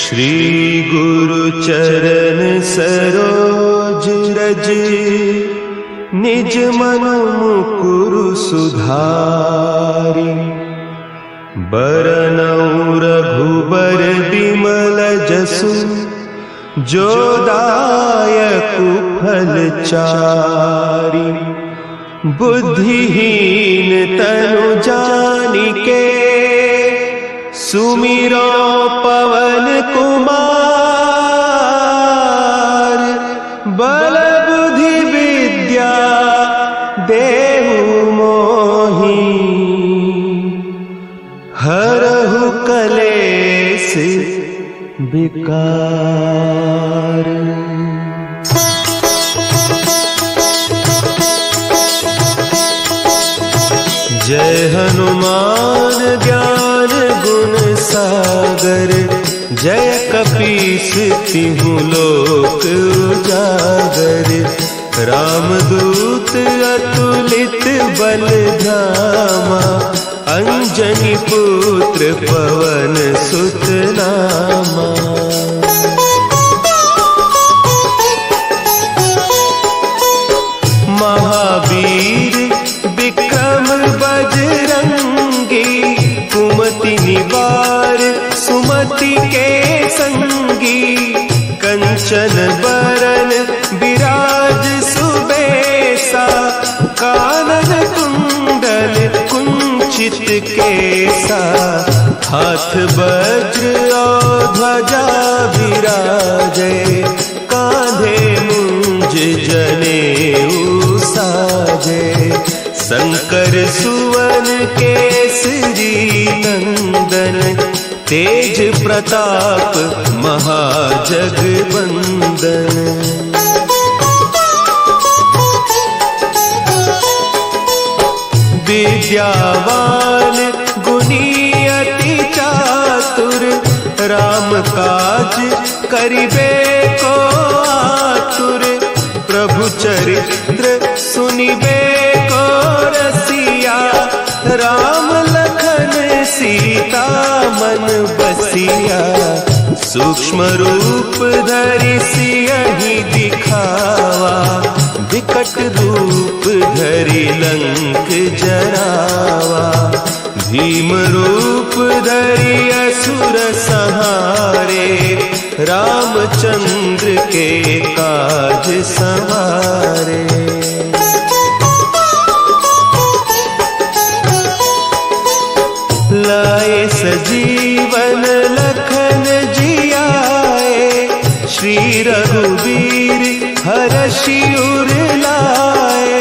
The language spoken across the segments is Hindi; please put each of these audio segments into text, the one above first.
श्री गुरु चरण सरोज रज, निज मन मुकुरु सुधारि। बरनउँ रघुबर बिमल जसु, जो दायकु फल चारि। बुद्धिहीन तनु जानिके, सुमिरो पवन कुमार। बल बुद्धि विद्या देहु मोहि, हरहु कलेस विकार। जय हनुमान ज्ञान गुण सागर, जय कपीस तिहु लोक उजागर। रामदूत अतुलित बल धामा, अंजनी पुत्र पवन सुत नामा। महावीर विक्रम बजरंगी, कुमति निवार सुमति के संगी। कंचन बरन विराज सुबेसा, कानन कुंडल कुंचित केसा। हाथ वज्र और ध्वजा विराजे, कांधे मूंज जनेऊ साजे। शंकर सुवन केसरी नंदन, तेज प्रताप महाजगवंदन। विद्यावान गुणी अति चातुर, राम काज करिबे को आतुर। प्रभु चरित्र सुनिबे को रसिया, राम लखन सीता मन बसिया। सूक्ष्म रूप धरि सियहि दिखावा, विकट रूप धरि लंक जरावा। भीम रूप धरि असुर संहारे, रामचंद्र के काज सवारे। लाए सजीवन लखन जियाए, श्री रघुवीर हरषि उर लाए।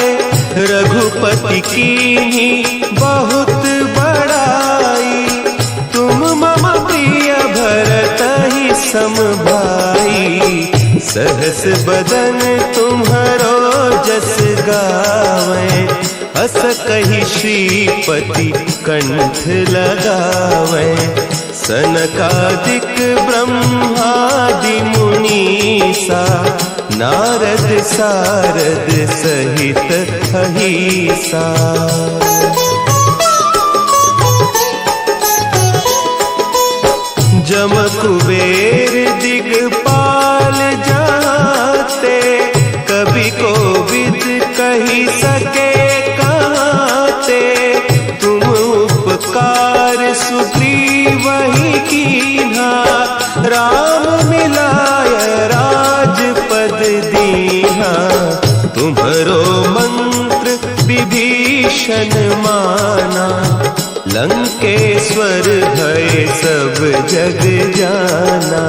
रघुपति कीन्ही बहुत बड़ाई, तुम मम प्रिय भरतहि सम भाई। सहस बदन तुम्हरो जस गावें, अस कहि श्रीपति कंठ लगावें। सनकादिक ब्रह्मादि मुनीसा, नारद सारद सहित अहीसा। जम कुबेर दिगपाल जाते, कवि कोविद कहि सके कहते। तुम उपकार सुग्रीवहि कीन्हा, राम मिलाय राजपद दीन्हा। तुम्हरो मंत्र विभीषण माना, लंकेश्वर भय सब जग जाना।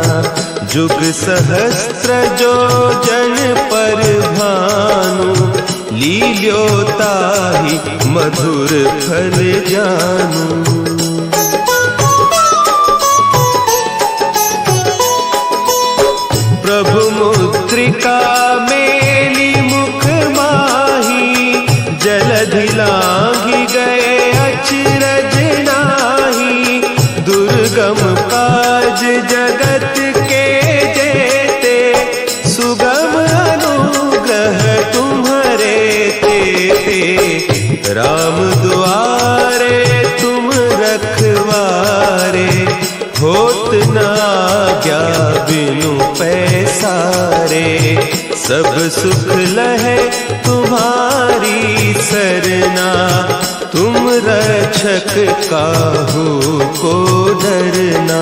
जुग सहस्त्र जो जन पर भानु, लील्योताहि मधुर फल जानू। प्रभु मुद्रिका मेली मुख माही, जलधि लांघि गए अचरज नाही। दुर्गम काज जगत के जेते, सुगम अनुग्रह तुम्हरे तेते। राम दुआरे तुम रखवारे, होत न आज्ञा बिनु पैसारे, सब सुख लहे तुम्हारी सरना, तुम रक्षक काहू को डरना।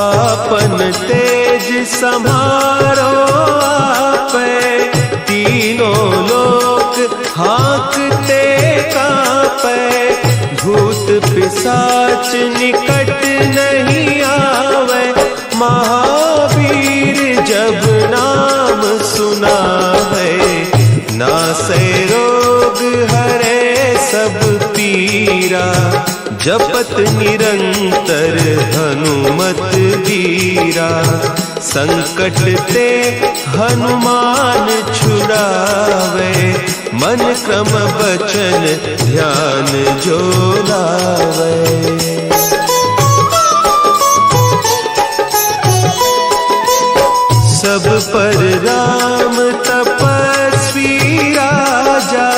आपन तेज संभारो आपे, तीनों लोक हाँकते कांपे, भूत पिशाच निकट नहीं आवे, महावीर जब नाम सुनावे, नासै रोग हरे सब पीरा, जपत निरंतर हनुमत बीरा, संकट ते हनुमान छुड़ावे, मन क्रम बचन ध्यान जो लावे। सब पर राम तपस्वी राजा,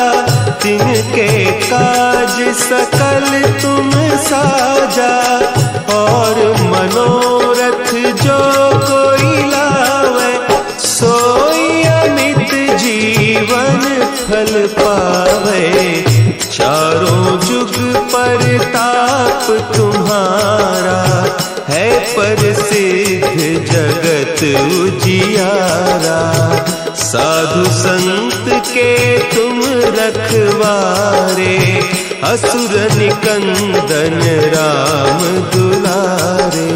तिनके काज सकल तुम साजा, और मनोरथ जो कोई लावे, सोई अमित जीवन फल पावे, चारों जुग परताप तुम्हारा, है प्रसिद्ध जगत उजियारा, साधु संत के तुम रखवारे, असुर निकंदन राम दुलारे।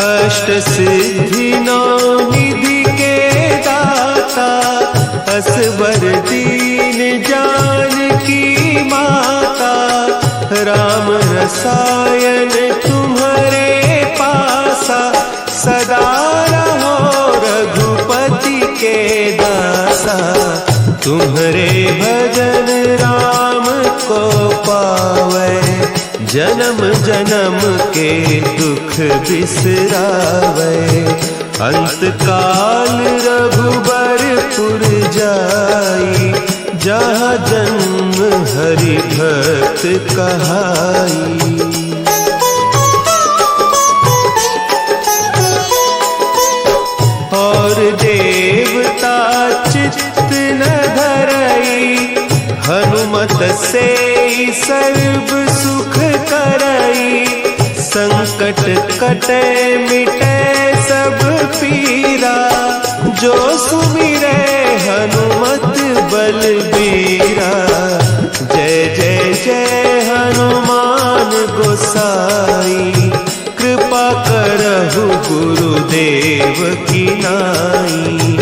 अष्ट सिद्धि नौ निधि के दाता, असवर दीन जानकी माता, राम रसायन तुम्हारे पासा, सदा रहो रघुपति के दासा, तुम्हारे भजन राम को पावे, जन्म जन्म के दुख बिसरावे, अंत काल रघुबरपुर जाई, जहाँ जन्म हरि भक्त कहाई। और देवता चित्त न धरई, हनुमत से सर्व सुख करई, संकट कटे मिटे सब पीरा, जो सुमिरे हनुमत बलबीरा, जय जय जय हनुमान गोसाई, कृपा करहु गुरुदेव की नाई,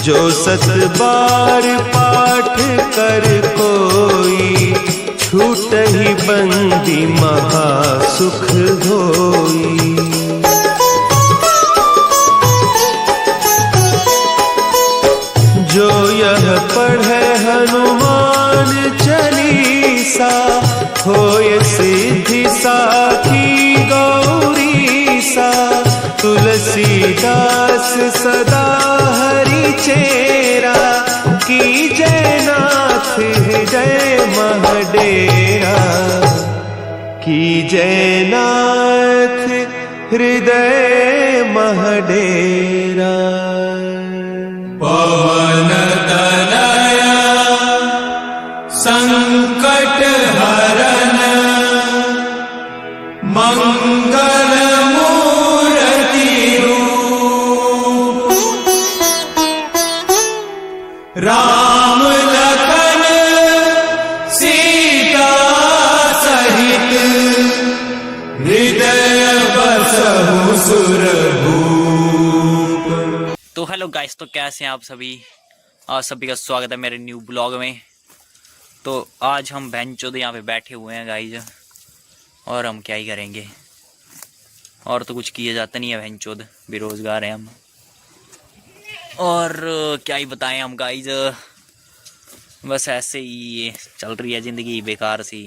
जो सत बार पाठ कर कोई, छूट ही बंदी महा सुख होई। जो यह पढ़े हनुमान चालीसा, होय सिद्धि साखी गौरीसा, तुलसीदास सदा हरि चेरा, की जय नाथ हृदय महडेरा, की जय नाथ हृदय महडेरा। पवन तनया संकट हरन, मंगल मूर्ति रूप, राम लखन सीता सहित, हृदय बसहु सुरभूप। तो हेलो गाइस, तो कैसे हैं आप सभी? आज सभी का स्वागत है मेरे न्यू ब्लॉग में। तो आज हम बेंचों यहाँ पे बैठे हुए हैं गाइस, और हम क्या ही करेंगे, और तो कुछ किया जाता नहीं है, बेंचोद बेरोजगार हैं हम, और क्या ही बताएं हम गाइस, बस ऐसे ही चल रही है ज़िंदगी, बेकार सी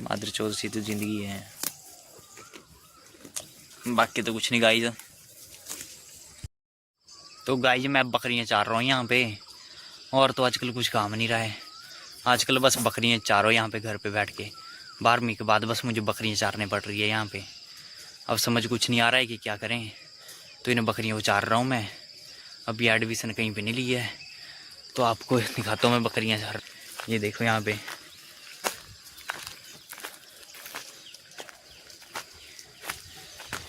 मादरचोद सी तो ज़िंदगी है, बाकी तो कुछ नहीं गाइस। तो गाइस मैं बकरियां चार रहा हूँ यहाँ पे, और तो आजकल कुछ काम नहीं रहा है। आजकल बस बकरियां चारो यहाँ पे घर पे बैठ के। 12वीं के बाद बस मुझे बकरियां चारने पड़ रही है यहाँ पे। अब समझ कुछ नहीं आ रहा है कि क्या करें, तो इन्हें बकरियों को चार रहा हूँ मैं। अभी एडमिशन कहीं पे नहीं लिया है, तो आपको दिखाता हूँ मैं बकरियां चार। ये देखो यहाँ पे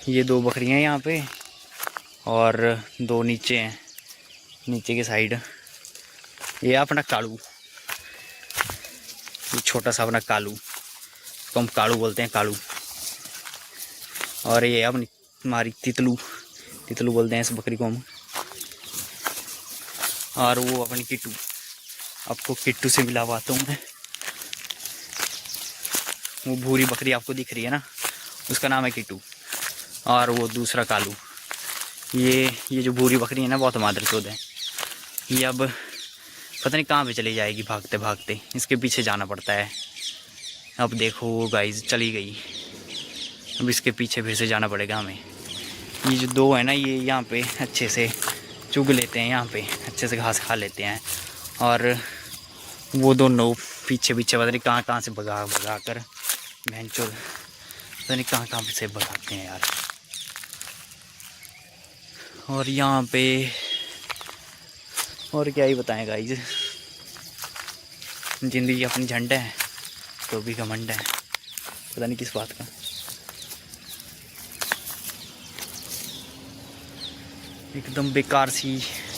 ये 2 बकरियां हैं यहाँ पे, और 2 नीचे हैं, नीचे के साइड। ये अपना कालू, ये छोटा सा अपना कालू, तो हम कालू बोलते हैं, कालू। और ये अपनी हमारी तितलू, तितलू बोलते हैं इस बकरी को हम। और वो अपनी किट्टू, आपको किट्टू से मिलावाता हूँ मैं। वो भूरी बकरी आपको दिख रही है ना, उसका नाम है किट्टू। और वो दूसरा कालू। ये जो भूरी बकरी है ना, बहुत मादरचोद है। ये अब पता नहीं कहाँ पे चली जाएगी भागते भागते, इसके पीछे जाना पड़ता है। अब देखो गाइस चली गई, अब इसके पीछे फिर से जाना पड़ेगा हमें। ये जो 2 है ना, ये यहाँ पे अच्छे से चुग लेते हैं, यहाँ पे अच्छे से घास खा लेते हैं। और वो दोनों पीछे पीछे पता नहीं कहाँ कहाँ से भगा भगा कर, भैंचो पता नहीं कहाँ कहाँ से भगाते हैं यार। और यहाँ पे और क्या ही बताएं गाइस, ज़िंदगी अपनी झंड है तो भी घमंड है, पता नहीं किस बात का। एकदम बेकार सी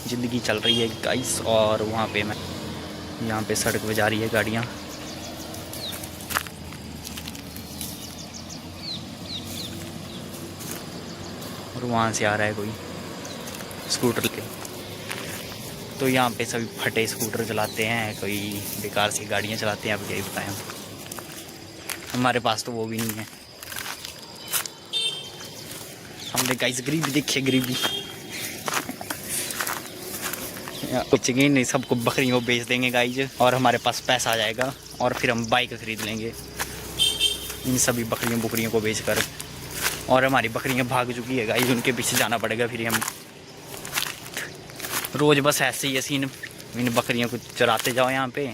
ज़िंदगी चल रही है गाइस। और वहाँ पे मैं, यहाँ पे सड़क पे जा रही है गाड़ियाँ। और वहाँ से आ रहा है कोई स्कूटर के। तो यहाँ पे सभी फटे स्कूटर चलाते हैं, कोई बेकार सी गाड़ियाँ चलाते हैं। अब क्या ही बताएं, हमारे पास तो वो भी नहीं है। हमने गाइस गरीबी देखी, गरीबी। कुछ नहीं, सबको बकरियों को बेच देंगे गाइस, और हमारे पास पैसा आ जाएगा, और फिर हम बाइक खरीद लेंगे इन सभी बकरियों को बेचकर। और हमारी बकरियां भाग चुकी है गाइस, उनके पीछे जाना पड़ेगा फिर हम। रोज़ बस ऐसे ही ऐसी इन बकरियों को चराते जाओ यहाँ पे,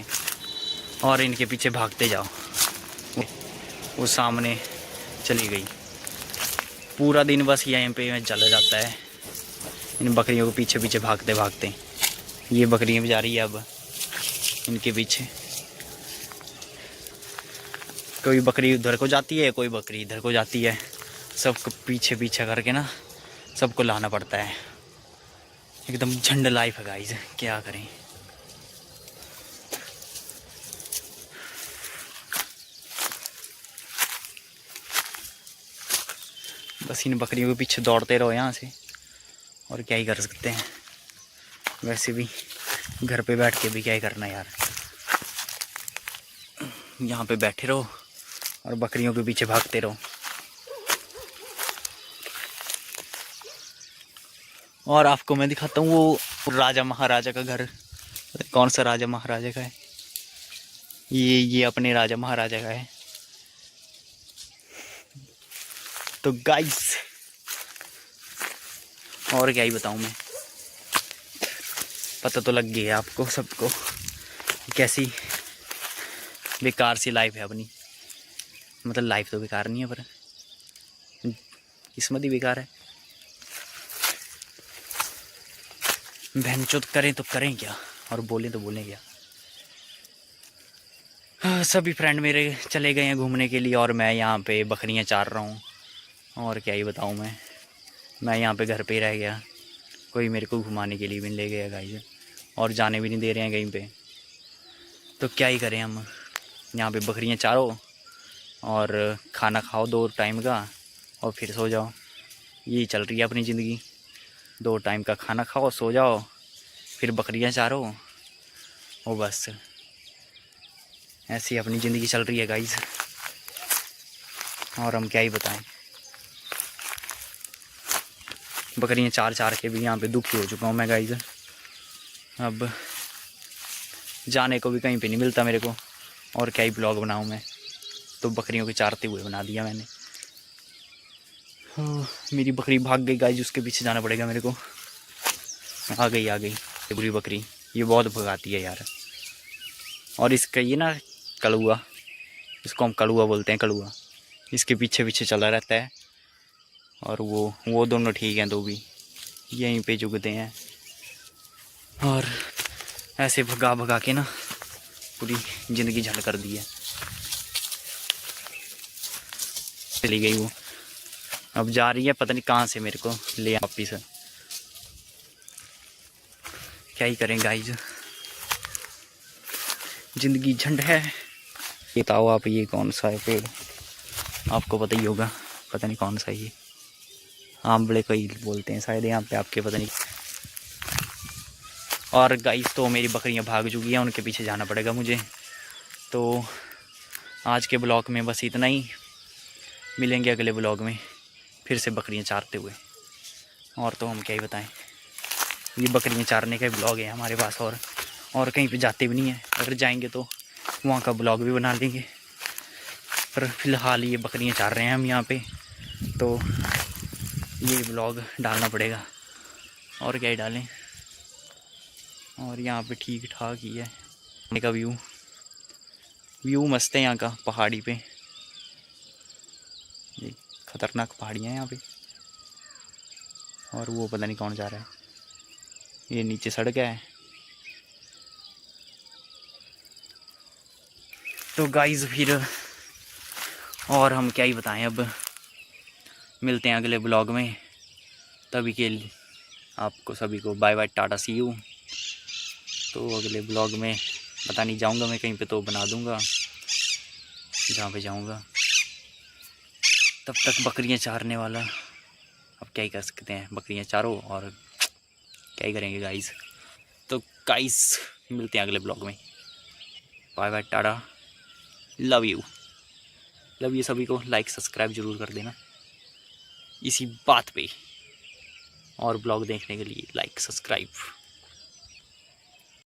और इनके पीछे भागते जाओ। वो सामने चली गई, पूरा दिन बस यहीं पे चला जाता है इन बकरियों को पीछे पीछे भागते भागते। ये बकरियां भी जा रही है अब इनके पीछे। कोई बकरी उधर को जाती है, कोई बकरी इधर को जाती है, सबको पीछे पीछे करके ना सबको लाना पड़ता है। एकदम झंड लाइफ है गाइस, क्या करें। बस इन बकरियों के पीछे दौड़ते रहो यहाँ से, और क्या ही कर सकते हैं। वैसे भी घर पे बैठ के भी क्या ही करना यार, यहाँ पे बैठे रहो और बकरियों के पीछे भागते रहो। और आपको मैं दिखाता हूँ वो राजा महाराजा का घर। कौन सा राजा महाराजा का है ये अपने राजा महाराजा का है। तो गाइस और क्या ही बताऊँ मैं, पता तो लग गया आपको सबको कैसी बेकार सी लाइफ है अपनी। मतलब लाइफ तो बेकार नहीं है, पर किस्मत ही बेकार है। बहनचोद करें तो करें क्या, और बोलें तो बोलें क्या। सभी फ्रेंड मेरे चले गए हैं घूमने के लिए, और मैं यहाँ पे बकरियाँ चार रहा हूँ। और क्या ही बताऊँ मैं यहाँ पे घर पे ही रह गया। कोई मेरे को घुमाने के लिए भी नहीं ले गया गाइस, और जाने भी नहीं दे रहे हैं कहीं पे। तो क्या ही करें हम, यहाँ पे बकरियाँ चारो और खाना खाओ 2 टाइम का, और फिर सो जाओ। यही चल रही है अपनी ज़िंदगी। 2 टाइम का खाना खाओ, सो जाओ, फिर बकरियाँ चारो, वो बस ऐसी अपनी ज़िंदगी चल रही है गाइस। और हम क्या ही बताएं, बकरियाँ चार चार के भी यहाँ पे दुखी हो चुका हूँ मैं गाइस। अब जाने को भी कहीं पे नहीं मिलता मेरे को, और क्या ही ब्लॉग बनाऊँ मैं। तो बकरियों के चारते हुए बना दिया मैंने। मेरी बकरी भाग गई गाइस, उसके पीछे जाना पड़ेगा मेरे को। आ गई ये बुरी बकरी, ये बहुत भगाती है यार। और इसका ये ना कड़ुआ, इसको हम कड़ुआ बोलते हैं, कड़ुआ, इसके पीछे पीछे चला रहता है। और वो दोनों ठीक हैं, दो भी यहीं पे जुगते हैं। और ऐसे भगा भगा के ना पूरी ज़िंदगी झंड कर दी है। चली गई वो, अब जा रही है पता नहीं कहाँ से मेरे को ले वापिस। क्या ही करें गाइज, ज़िंदगी झंड है। ये बताओ आप, ये कौन सा है पेड़? आपको पता ही होगा, पता नहीं कौन सा है ये, आंवले को ही बोलते हैं शायद यहाँ पे आपके, पता नहीं। और गाइस तो मेरी बकरियाँ भाग चुकी हैं, उनके पीछे जाना पड़ेगा मुझे। तो आज के ब्लॉग में बस इतना ही, मिलेंगे अगले ब्लॉग में फिर से बकरियाँ चारते हुए। और तो हम क्या ही बताएं, ये बकरियाँ चारने का ब्लॉग है हमारे पास, और कहीं पे जाते भी नहीं है। अगर जाएंगे तो वहाँ का ब्लॉग भी बना लेंगे, पर फिलहाल ये बकरियाँ चार रहे हैं हम यहाँ पे, तो ये ब्लॉग डालना पड़ेगा। और क्या ही डालें। और यहाँ पे ठीक ठाक ही है का व्यू मस्त है यहाँ का, पहाड़ी पे। ये खतरनाक पहाड़ियाँ हैं यहाँ पे। और वो पता नहीं कौन जा रहा है, ये नीचे सड़क है। तो गाइस फिर और हम क्या ही बताएं, अब मिलते हैं अगले ब्लॉग में। तभी के लिए आपको सभी को bye bye, tata, see you. तो अगले ब्लॉग में पता नहीं, जाऊंगा मैं कहीं पे तो बना दूंगा जहाँ पे जाऊंगा। तब तक बकरियाँ चारने वाला, अब क्या ही कर सकते हैं, बकरियाँ चारो और क्या ही करेंगे गाइस। तो गाइस मिलते हैं अगले ब्लॉग में। Bye bye, tata, love you सभी को। लाइक सब्सक्राइब जरूर कर देना इसी बात पे, और ब्लॉग देखने के लिए लाइक सब्सक्राइब।